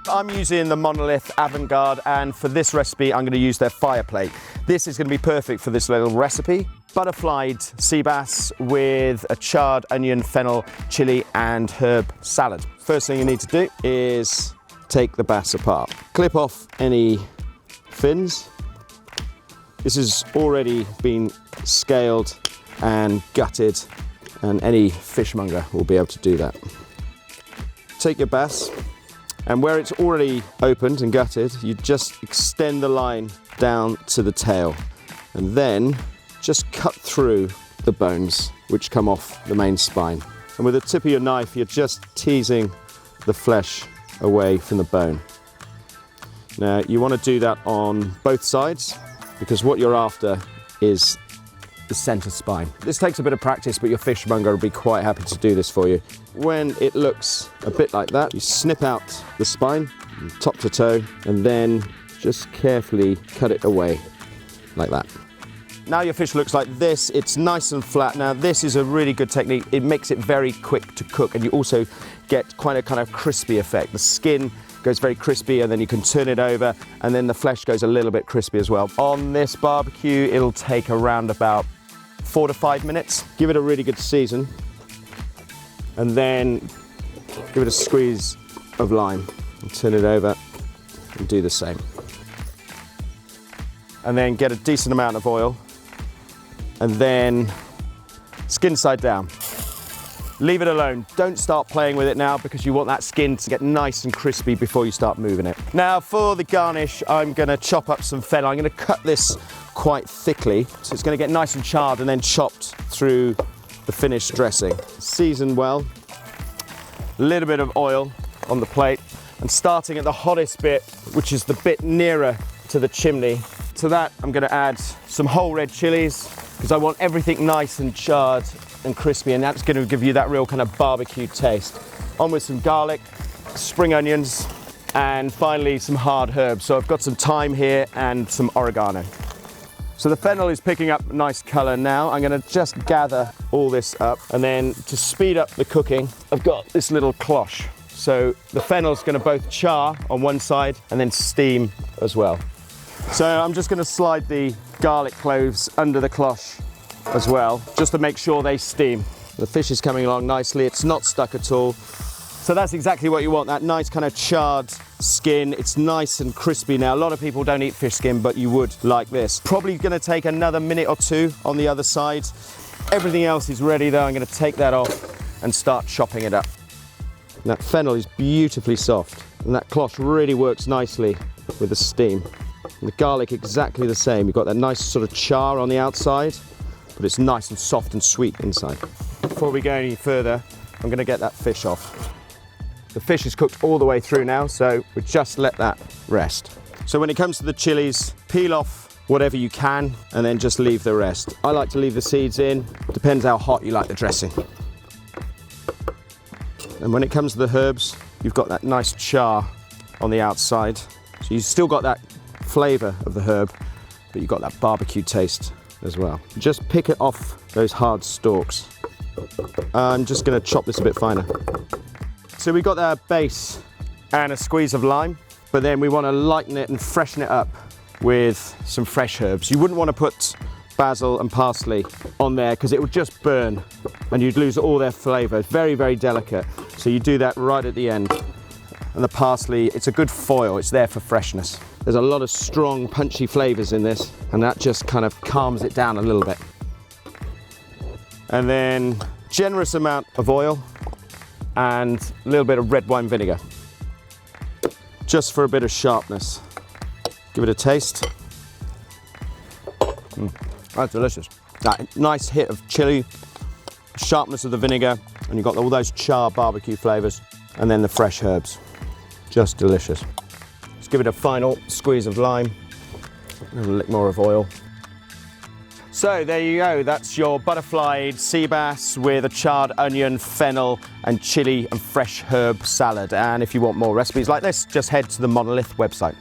I'm using the Monolith Avantgarde, and for this recipe I'm going to use their fire plate. This is going to be perfect for this little recipe. Butterflied sea bass with a charred onion, fennel, chili and herb salad. First thing you need to do is take the bass apart. Clip off any fins. This has already been scaled and gutted, and any fishmonger will be able to do that. Take your bass, and where it's already opened and gutted, you just extend the line down to the tail, and then just cut through the bones which come off the main spine. And with the tip of your knife, you're just teasing the flesh away from the bone. Now, you want to do that on both sides, because what you're after is the center spine. This takes a bit of practice, but your fishmonger will be quite happy to do this for you. When it looks a bit like that, you snip out the spine, top to toe, and then just carefully cut it away, like that. Now your fish looks like this, it's nice and flat. Now this is a really good technique. It makes it very quick to cook, and you also get quite a kind of crispy effect. The skin goes very crispy, and then you can turn it over, and then the flesh goes a little bit crispy as well. On this barbecue, it'll take around about 4 to 5 minutes. Give it a really good season, and then give it a squeeze of lime, and turn it over, and do the same. And then get a decent amount of oil, and then skin side down. Leave it alone. Don't start playing with it now, because you want that skin to get nice and crispy before you start moving it. Now for the garnish, I'm gonna chop up some fennel. I'm gonna cut this quite thickly, so it's gonna get nice and charred and then chopped through the finished dressing. Season well. A little bit of oil on the plate, and starting at the hottest bit, which is the bit nearer to the chimney. To that, I'm gonna add some whole red chilies, because I want everything nice and charred and crispy, and that's going to give you that real kind of barbecue taste. On with some garlic, spring onions, and finally some hard herbs. So I've got some thyme here and some oregano. So the fennel is picking up a nice color now. I'm going to just gather all this up, and then to speed up the cooking, I've got this little cloche. So the fennel's going to both char on one side and then steam as well. So I'm just going to slide the garlic cloves under the cloche as well, just to make sure they steam. The fish is coming along nicely, it's not stuck at all. So that's exactly what you want, that nice kind of charred skin. It's nice and crispy now. A lot of people don't eat fish skin, but you would like this. Probably gonna take another minute or two on the other side. Everything else is ready though. I'm gonna take that off and start chopping it up. And that fennel is beautifully soft, and that cloche really works nicely with the steam. And the garlic exactly the same. You've got that nice sort of char on the outside, but it's nice and soft and sweet inside. Before we go any further, I'm gonna get that fish off. The fish is cooked all the way through now, so we just let that rest. So when it comes to the chilies, peel off whatever you can, and then just leave the rest. I like to leave the seeds in, depends how hot you like the dressing. And when it comes to the herbs, you've got that nice char on the outside. So you've still got that flavor of the herb, but you've got that barbecue taste as well. Just pick it off those hard stalks. I'm just going to chop this a bit finer. So we've got our base and a squeeze of lime, but then we want to lighten it and freshen it up with some fresh herbs. You wouldn't want to put basil and parsley on there, because it would just burn and you'd lose all their flavor. It's very, very delicate. So you do that right at the end. And the parsley, it's a good foil, it's there for freshness. There's a lot of strong, punchy flavors in this, and that just kind of calms it down a little bit. And then generous amount of oil and a little bit of red wine vinegar, just for a bit of sharpness. Give it a taste. That's delicious. That nice hit of chili, sharpness of the vinegar, and you've got all those char barbecue flavors, and then the fresh herbs. Just delicious. Let's give it a final squeeze of lime and a lick more of oil. So there you go, that's your butterflied sea bass with a charred onion, fennel and chili and fresh herb salad. And if you want more recipes like this, just head to the Monolith website.